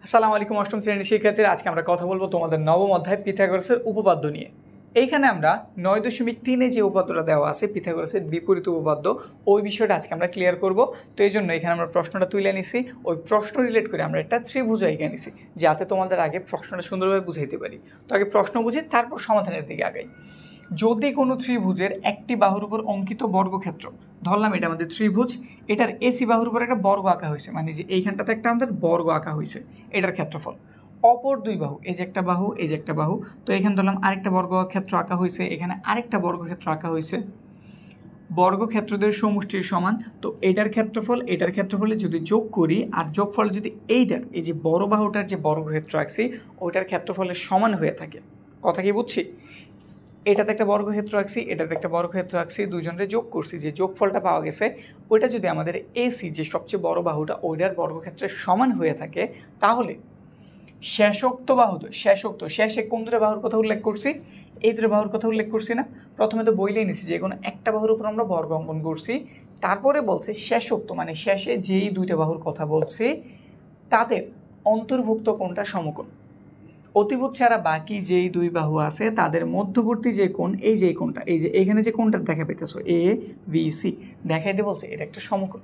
আসসালামু আলাইকুম অষ্টম শ্রেণীর শিক্ষার্থীরা, আজকে আমরা কথা বলবো তোমাদের নবম অধ্যায় পিথাগোরাসের উপপাদ্য নিয়ে। এইখানে আমরা 9.3-এ যে উপপাদ্যটা দেওয়া আছে পিথাগোরাসের বিপরীত উপপাদ্য, ওই বিষয়টা আজকে আমরা ক্লিয়ার করব। তো এই জন্য এখানে আমরা প্রশ্নটা তুলে নিছি, ওই প্রশ্ন রিলেট করে আমরা একটা ত্রিভুজ এঁকে নিছি, যাতে তোমাদের আগে প্রশ্নটা সুন্দরভাবে বুঝাইতে পারি। তো আগে প্রশ্ন বুঝি, তারপর সমাধানের দিকে আগাই। যদি কোনো ত্রিভুজের একটি বাহুর উপর অঙ্কিত বর্গক্ষেত্র, ধরলাম এটা আমাদের ত্রিভুজ, এটার এসি বাহুর উপর একটা বর্গ আঁকা হয়েছে, মানে যে এইখানটাতে একটা আমাদের বর্গ আঁকা হয়েছে, এটার ক্ষেত্রফল। অপর দুই বাহু, এই যে একটা বাহু, এই যে একটা বাহু, তো এখানে ধরলাম আরেকটা বর্গক্ষেত্র আঁকা হয়েছে, এখানে আরেকটা বর্গক্ষেত্র আঁকা হয়েছে। বর্গক্ষেত্রদের সমষ্টির সমান, তো এটার ক্ষেত্রফলে যদি যোগ করি, আর যোগফল যদি এইটার, এই যে বড় বাহুটার যে বর্গক্ষেত্র আঁকছি ওইটার ক্ষেত্রফলের সমান হয়ে থাকে। কথা কি বুঝছি? এটাতে একটা বর্গক্ষেত্র আঁকছি, এটাতে একটা বর্গক্ষেত্র আঁকছি, দুজনের যোগ করছি, যে যোগফলটা পাওয়া গেছে ওইটা যদি আমাদের এসি যে সবচেয়ে বড় বাহুটা ওইটার বর্গক্ষেত্রের সমান হয়ে থাকে, তাহলে শেষে কোন দুটো বাহুর কথা উল্লেখ করছি? এই দুটো বাহুর কথা উল্লেখ করছি না? প্রথমে তো বইলেই নিছি যে কোনো একটা বাহুর উপর আমরা বর্গ অঙ্কন করছি, তারপরে বলছে শেষোক্ত, মানে শেষে যেই দুইটা বাহুর কথা বলছি তাদের অন্তর্ভুক্ত কোণটা সমকোণ। অতিভুজ ছাড়া বাকি যেই দুই বাহু আছে তাদের মধ্যবর্তী যে কোণ, এই যে কোণটা, এই যে এখানে যে কোণটা দেখা পেতেছো এ বি সি, দেখাইতে বলছে এটা একটা সমকোণ।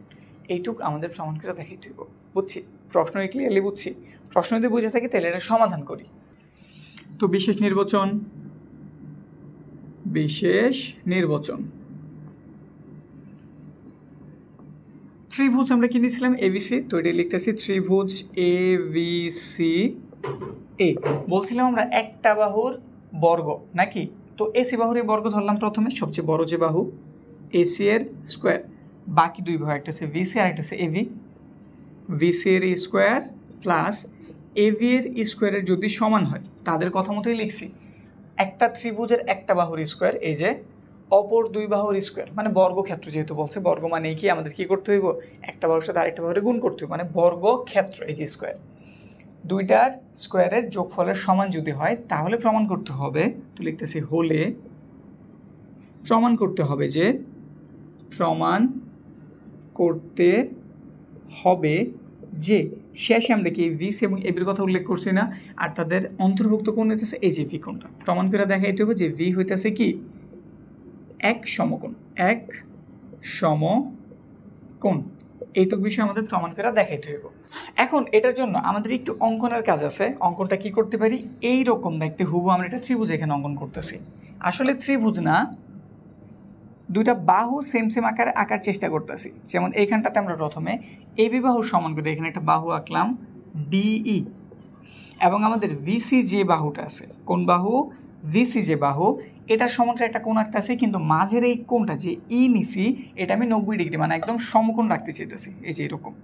এইটুক আমাদের প্রমাণ করে দেখাইতে হইব। বুঝছি? প্রশ্ন ক্লিয়ারলি বুঝছি। প্রশ্ন যদি বুঝে থাকি তাহলে এটা সমাধান করি। তো বিশেষ নির্বাচন ত্রিভুজ আমরা কি নিয়েছিলাম? এবিসি, তো এটা লিখতেছি ত্রিভুজ এ বি সি এ। বলছিলাম আমরা একটা বাহুর বর্গ নাকি, তো এসি বাহুর এই বর্গ ধরলাম প্রথমে, সবচেয়ে বড় যে বাহু এসি এর স্কোয়ার, বাকি দুই বাহু, একটা আছে ভিসি আর একটা আছে এভি। ভিসি এর স্কোয়ার প্লাস এভি এর স্কোয়ারের যদি সমান হয়, তাদের কথা মতোই লিখছি। একটা ত্রিভুজের একটা বাহুর স্কোয়ার, এই যে অপর দুই বাহুর স্কোয়ার, মানে বর্গক্ষেত্র যেহেতু বলছে, বর্গ মানে কি আমাদের কি করতে হইব? একটা বাহুর সাথে আরেকটা বাহুরে গুণ করতে হইব, মানে বর্গক্ষেত্র, এই যে স্কোয়ার। দুইটার স্কোয়ারের যোগফলের সমান যদি হয় তাহলে প্রমাণ করতে হবে, তো লিখতেছি হলে প্রমাণ করতে হবে যে শেষে আমরা কি ভিসি এবং এবির কথা উল্লেখ করছি না, আর তাদের অন্তর্ভুক্ত কোণ হইতেছে এই যে ভি কোণটা। প্রমাণ করে দেখাইতে হবে যে ভি হইতেছে কি এক সমকোণ। এইটুকু বিষয় আমাদের প্রমাণ করে দেখাইতে হইব। এখন এটার জন্য আমাদের একটু অঙ্কনের কাজ আছে। অঙ্কনটা কি করতে পারি? এই রকম দেখতে হুবহু আমরা একটা ত্রিভুজ এখানে অঙ্কন করতেছি। আসলে ত্রিভুজ না, দুইটা বাহু সেম আকারে আঁকার চেষ্টা করতেছি। যেমন এইখানটাতে আমরা প্রথমে এবি বাহুর সমান করে এখানে একটা বাহু আঁকলাম ডিই, এবং আমাদের ভিসি যে বাহুটা আছে, কোন বাহু? ভিসি যে বাহু, এটার সমান করে একটা কোণ আঁকতে আছে, কিন্তু মাঝের এই কোণটা যে ই নিছি এটা আমি 90 ডিগ্রি, মানে একদম সমকোণ রাখতে চাইতেছি, এই যে এরকম।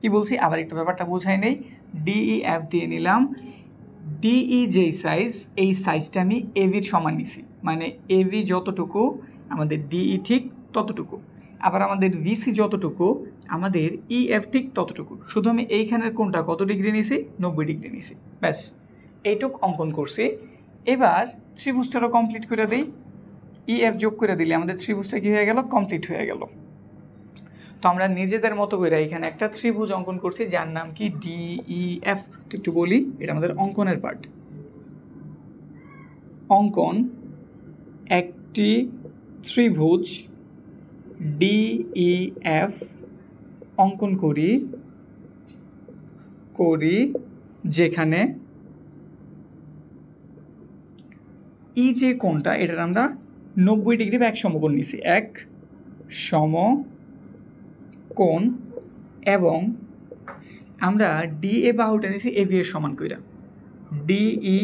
কি বলছি আবার একটু ব্যাপারটা বুঝাই নেই। ডিই এফ দিয়ে নিলাম, ডিই যেই সাইজ, এই সাইজটা আমি এভির সমান নিছি, মানে এভি যতটুকু আমাদের ডিই ঠিক ততটুকু, আবার আমাদের ভিসি যতটুকু আমাদের ইএফ ঠিক ততটুকু। শুধু আমি এইখানের কোণটা কত ডিগ্রি নিছি? 90 ডিগ্রি নিছি, ব্যাস এইটুক অঙ্কন করছি। এবার ত্রিভুজটারও কমপ্লিট করে দিই। ইএফ যোগ করে দিলে আমাদের ত্রিভুজটা কী হয়ে গেল? কমপ্লিট হয়ে গেল। তো আমরা নিজেদের মতো করে এখানে একটা ত্রিভুজ অঙ্কন করছি যার নাম কি ডিইএফ। তো একটু বলি, এটা আমাদের অঙ্কনের পার্ট। অঙ্কন একটি ত্রিভুজ ডিইএফ অঙ্কন করি যেখানে ই যে কোণটা এটার আমরা 90 ডিগ্রি বা এক সমকোণ নিছি, এক সমকোণ, এবং আমরা ডিএ বাহুটা নিছি এভি এর সমান কইরা, ডিই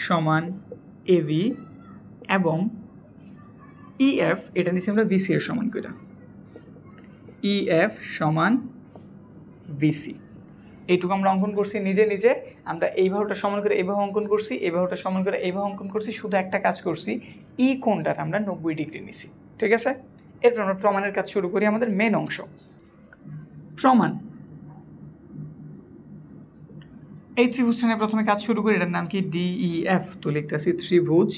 সমান এভি, এবং ইএফ এটা নিছি আমরা ভিসি এর সমান কইরা, ইএফ সমান ভিসি। এইটুকু আমরা অঙ্কন করছি নিজে নিজে। আমরা এই বাহুটা সমান করে এই বাহু অঙ্কন করছি, এই বাহুটা সমান করে এই বাহু অঙ্কন করছি, শুধু একটা কাজ করছি, ই কোণটার আমরা 90 ডিগ্রি নিছি। ঠিক আছে? এরপর আমরা প্রমাণের কাজ শুরু করি, আমাদের মেন অংশ প্রমাণ। এই ত্রিভুজটা নিয়ে প্রথমে কাজ শুরু করি, এটার নাম কি? ডিইএফ। তো লিখতেছি ত্রিভুজ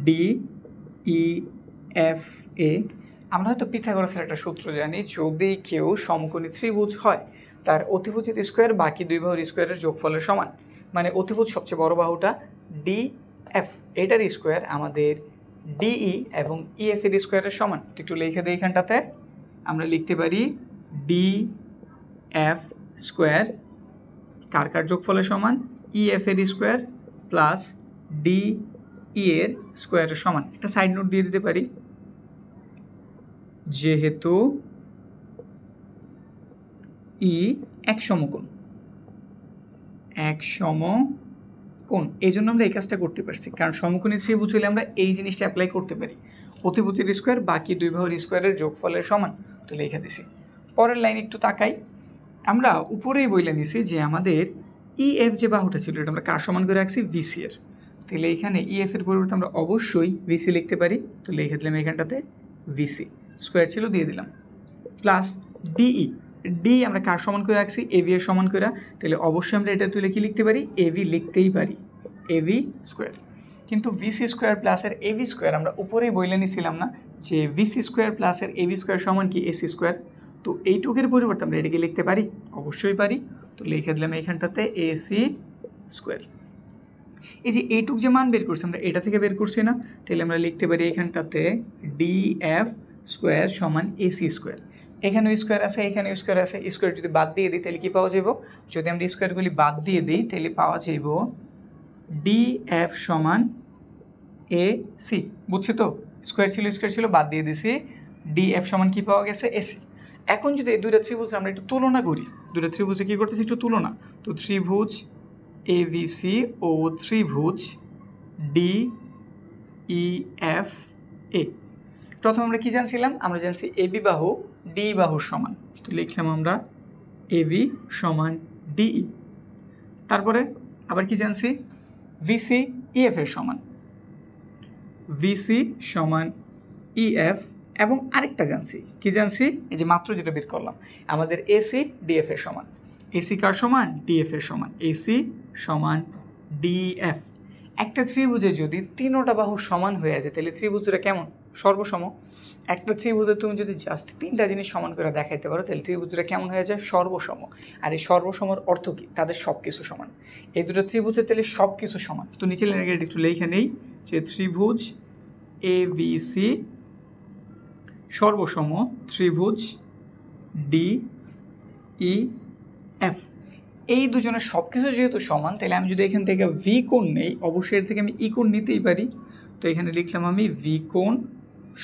ডিইএফ এ আমরা হয়তো পিথাগোরাসের একটা সূত্র জানি, যদি কেউ সমকোণী ত্রিভুজ হয় তার অতিভুজের স্কোয়ার বাকি দুই বাহুর স্কোয়ারের যোগফলের সমান। মানে অতিভুজ সবচেয়ে বড় বাহুটা ডি এফ, এটার স্কোয়ার আমাদের ডিই এবং ইএফ এর স্কোয়ারের সমান। একটু লিখে দিই, এখানটাতে আমরা লিখতে পারি ডি এফ স্কোয়ার কার কার যোগফলের সমান, ইএফ এর স্কোয়ার প্লাস ডি ই এর স্কোয়ারের সমান। একটা সাইড নোট দিয়ে দিতে পারি, যেহেতু ই এক সমকোণ এই জন্য আমরা এই কাজটা করতে পারছি, কারণ সমকোণী ত্রিভুজ হলে আমরা এই জিনিসটা অ্যাপ্লাই করতে পারি, অতিভুজের স্কোয়ার বাকি দুই বাহুর স্কোয়ারের যোগফলের সমান। তো লিখে দিছি। পরের লাইন একটু তাকাই, আমরা উপরেই বলে নিছি যে আমাদের ইএফ যে বাহুটা ছিল এটা আমরা কার সমান করে রাখছি, ভিসি এর। তাহলে এখানে ইএফ এর পরিবর্তে আমরা অবশ্যই ভিসি লিখতে পারি। তো লিখে দিলাম এখানটাতে ভিসি, স্কোয়ার ছিল দিয়ে দিলাম, প্লাস ডিই। ডি আমরা কার সমান করে রাখছি, এবি এর সমান করে। তাহলে অবশ্যই আমরা এটা তুলে কি লিখতে পারি, এবি লিখতেই পারি, এবি স্কোয়ার। কিন্তু ভিসি স্কোয়ার প্লাসের এবি স্কোয়ার আমরা উপরেই বলে নিছিলাম না যে ভিসি স্কোয়ার প্লাসের এবি স্কোয়ার সমান কি এসি স্কোয়ার। তো এইটুকের পরিবর্তে আমরা এটাকে লিখতে পারি, অবশ্যই পারি। তো লিখে দিলাম এইখানটাতে এসি স্কোয়ার। এই যে এইটুক যে মান বের করছি আমরা এটা থেকে বের করছি না, তাহলে আমরা লিখতে পারি এখানটাতে ডিএফ স্কোয়ার সমান এসি স্কোয়ার। এখানে স্কোয়ার আছে, এখানে স্কোয়ার আছে, স্কোয়ার যদি বাদ দিয়ে দিই তাহলে কি পাওয়া যাব, যদি আমরা স্কোয়ারগুলি বাদ দিয়ে দিই তাহলে পাওয়া যাব ডিএফ সমান এ সি। বুঝছি তো, স্কোয়ার ছিল বাদ দিয়ে দিছি, ডিএফ সমান কি পাওয়া গেছে, এসি। এখন যদি এই দুইটা ত্রিভুজ আমরা একটু তুলনা করি, দুইটা ত্রিভুজে কী করতেছি, একটু তুলনা। তো ত্রিভুজ এবিসি ও ত্রিভুজ ডিইএফ এ, প্রথম আমরা কি জানছিলাম, আমরা জানছি এবি বাহু ডি বাহুর সমান। তো লিখলাম আমরা এবি সমান ডিই। তারপরে আবার কি জানছি, ভিসি ইএফ এর সমান, ভিসি সমান ইএফ। এবং আরেকটা জানছি, কি জানছি, এই যে মাত্র যেটা বের করলাম, আমাদের এসি ডিএফ এর সমান। এসি কার সমান, ডিএফ এর সমান, এসি সমান ডিএফ। একটা ত্রিভুজে যদি তিনোটা বাহু সমান হয়ে যায় তাহলে ত্রিভুজটা কেমন, সর্বসম। একটা ত্রিভুজে তুমি যদি জাস্ট তিনটা জিনিস সমান করে দেখাইতে পারো তাহলে ত্রিভুজটা কেমন হয়ে যায়, সর্বসম। আর এই সর্বসমর অর্থ কি, তাদের সব কিছু সমান। এই দুটো ত্রিভুজের তাহলে সব কিছু সমান। তো নিচে একটু লেখা নেই যে ত্রিভুজ এ বি সি সর্বসম ত্রিভুজ ডি ই এফ। এই দুজনের সব কিছু যেহেতু সমান, তাহলে আমি যদি এখান থেকে ভি কোণ নেই, অবশ্যই এর থেকে আমি ই কোণ নিতেই পারি। তো এখানে লিখলাম আমি ভি কোণ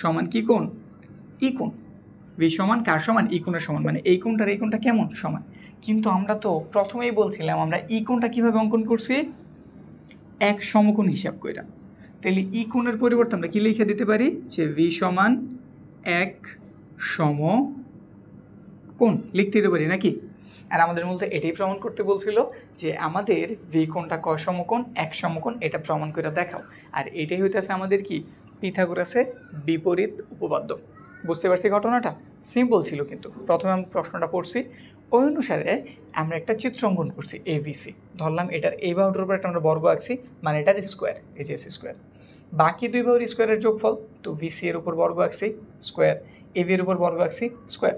সমান কি কোণ, ই কোণ। ভি সমান কার সমান, ই কোণের সমান, মানে এই কোণটার এই কোণটা কেমন, সমান। কিন্তু আমরা তো প্রথমেই বলছিলাম আমরা ই কোণটা কীভাবে অঙ্কন করছি, এক সমকোণ হিসাব কইরা। তাহলে ই কোণের পরিবর্তে আমরা কি লিখে দিতে পারি, যে ভি সমান এক সমকোণ লিখতে দিতে পারি নাকি। আর আমাদের মূলত এটাই প্রমাণ করতে বলছিল যে আমাদের ভি কোণটা ক সমকোণ, এক সমকোণ, এটা প্রমাণ করে দেখাও। আর এটাই হইতেছে আমাদের কি, পিথাগোরাসের বিপরীত উপপাদ্য। বুঝতে পারছি ঘটনাটা, সিম্পল ছিল। কিন্তু প্রথমে আমি প্রশ্নটা পড়ছি, ওই অনুসারে আমরা একটা চিত্র অঙ্কন করছি এবিসি। ধরলাম এটার এই বাহুটার উপর একটা আমরা বর্গ আঁকছি, মানে এটার স্কোয়ার, এই যে এসি স্কোয়ার। বাকি দুই বাহুর স্কোয়ারের যোগফল, তো ভিসি এর উপর বর্গ আঁকছি স্কোয়ার, এবি এর উপর বর্গ আঁকছি স্কোয়ার।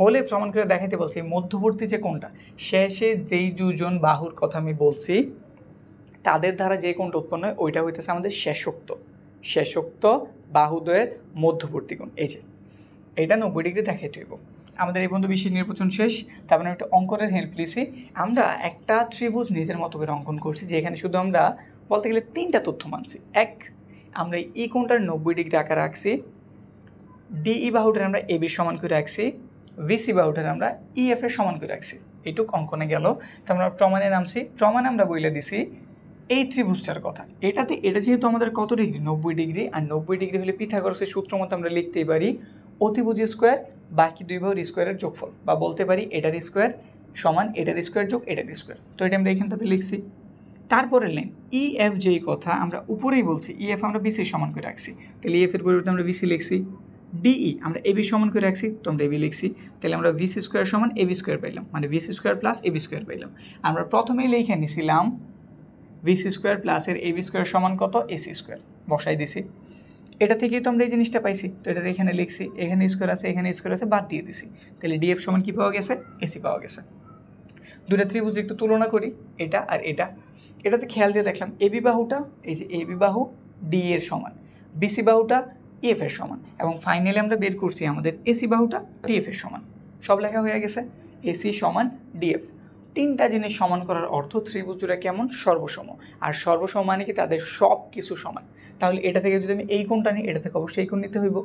হলে প্রমাণ করে দেখাতে বলছি মধ্যবর্তী যে কোণটা, শেষে যেই দুজন বাহুর কথা আমি বলছি তাদের দ্বারা যে কোণটা উৎপন্ন হয় ওইটা হইতেছে আমাদের শেষোক্ত বাহুদ্বয়ের মধ্যবর্তী কোণ। এই যে এটা 90 ডিগ্রি দেখাইতে হইব। আমাদের এই বন্ধু বিশেষ নির্বাচন শেষ, তারপরে একটা অঙ্কনের হেল্প নিয়েছি। আমরা একটা ত্রিভুজ নিজের মতো করে অঙ্কন করছি, যে এখানে শুধু আমরা বলতে গেলে তিনটা তথ্য মানছি। এক, আমরা ই কোণটার 90 ডিগ্রি আকার রাখছি, ডিই বাহুটার আমরা এবির সমান করে রাখছি, ভিসি বাহুটার আমরা ইএফ এর সমান করে রাখছি। এইটুক অঙ্কনে গেল। তো আমরা প্রমাণে নামছি, প্রমাণে আমরা বলে দিছি এই ত্রিভুজটার কথা। এটা যেহেতু আমাদের কত ডিগ্রি, 90 ডিগ্রি, আর 90 ডিগ্রি হলে পিথাগোরাসের সূত্র মতো আমরা লিখতেই পারি অতিভুজ স্কোয়ার বাকি দুই বাহুর স্কোয়ারের যোগফল, বা বলতে পারি এটার স্কোয়ার সমান এটার স্কোয়ার যোগ এটার স্কোয়ার। তো এটা আমরা এখানটাতে লিখছি। তারপরের লাইন ইএফ যেই কথা আমরা উপরেই বলছি, ইএফ আমরা বিসির সমান করে রাখছি, তাহলে ইএফ এর পরিবর্তে আমরা বিসি লিখছি। ডিই আমরা এবি সমান করে রাখছি, তো আমরা এবি লিখছি। তাহলে আমরা ভিসি স্কোয়ার সমান এবি স্কোয়ার পাইলাম, মানে VC square plus AB square পাইলাম। আমরা প্রথমেই লিখে নিছিলাম ভিসি স্কোয়ার প্লাসের এবি স্কোয়ার সমান কত, এসি স্কোয়ার, বসাই দিছি। এটা থেকেই তো আমরা এই জিনিসটা পাইছি, তো এটা এখানে লিখছি, এখানে স্কোয়ার আছে, এখানে স্কোয়ার আছে, বাদ দিয়ে দিছি, তাহলে ডিএফ সমান কী পাওয়া গেছে? এসি পাওয়া গেছে। দুটা ত্রিভুজ একটু তুলনা করি, এটা আর এটা। এটাতে খেয়াল দিয়ে দেখলাম এবি বাহুটা, এই যে এবি বাহু ডি এর সমান, বিসি বাহুটা ইএফ এর সমান, এবং ফাইনালি আমরা বের করছি আমাদের এসি বাহুটা ডিএফ এর সমান। সব লেখা হয়ে গেছে, এসি সমান ডিএফ। তিনটা জিনিস সমান করার অর্থ ত্রিভুজ দুটা কেমন? সর্বসম। আর সর্বসম মানে কি? তাদের সব কিছু সমান। তাহলে এটা থেকে যদি আমি এই কোণটা নিই, এটা থেকে অবশ্যই এই কোণ নিতে হইব।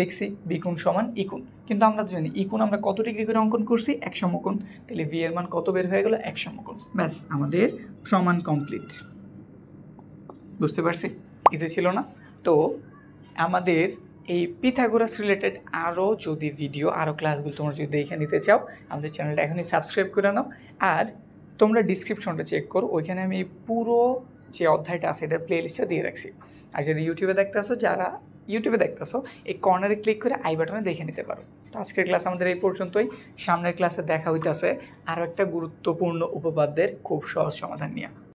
লিখছি বি কোণ সমান ই কোণ, কিন্তু আমরা জানি ই কোণ আমরা কত ডিগ্রি করে অঙ্কন করছি? 1 সমকোণ। তাহলে ভি এর মান কত বের হয়ে গেল? 1 সমকোণ। ব্যাস, আমাদের সমান কমপ্লিট। বুঝতে পারছি? ইজি ছিল না? তো আমাদের এই পিথাগোরাস রিলেটেড আরও যদি ভিডিও, আরও ক্লাসগুলো তোমরা যদি দেখে নিতে চাও, আমাদের চ্যানেলটা এখনই সাবস্ক্রাইব করে নাও। আর তোমরা ডিসক্রিপশনটা চেক করো, ওইখানে আমি পুরো যে অধ্যায়টা আছে এটার প্লে লিস্টটা দিয়ে রাখছি। আর যারা ইউটিউবে দেখতে আসো, এই কর্নারে ক্লিক করে আই বাটনে দেখে নিতে পারো। তো আজকের ক্লাস আমাদের এই পর্যন্তই। সামনের ক্লাসে দেখা হইতেছে আরও একটা গুরুত্বপূর্ণ উপপাদ্যের খুব সহজ সমাধান নিয়ে।